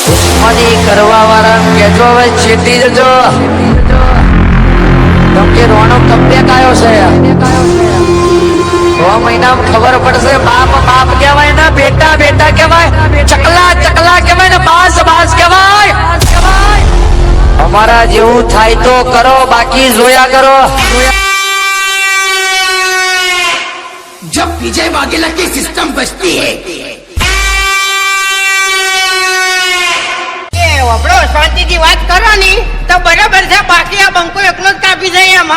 દુશ્મની કરવા વાળા કેજો હવે ચેતી જજો કેમ કે રોણક કમ્બેક આવ્યો છે 6 મહિનામાં ખબર પડશે બાપ બાપ કહેવાય ને બેટા બેટા કહેવાય ચકલા ચકલા કહેવાય ને બાસ બાસ કહેવાય અમારા જેવું થાય તો કરો બાકી જોયા કરો जब विजय वाघेला की सिस्टम बचती है આપણો શાંતિથી વાત કરો ની તો બરાબર છે બાકી આ બંકો એકલો જ કાપી જાય એમ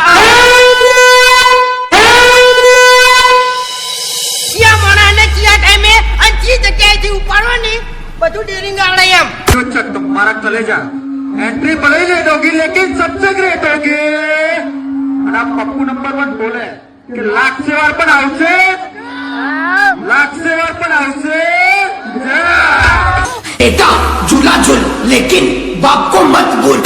ચિયા મોણાને ચિયા ટાઈમે અને ચી જગ્યાએથી ઉપાડો ની બધું ડેરિંગ આવડે એમ तुम्हारा कलेजा एंट्री भले ही लेट होगी लेकिन सबसे ग्रेट होगी और आप पप्पू नंबर 1 बोले कि लाख से वार पण आवशे बेटा झूला झूल लेकिन बाप को मत भूल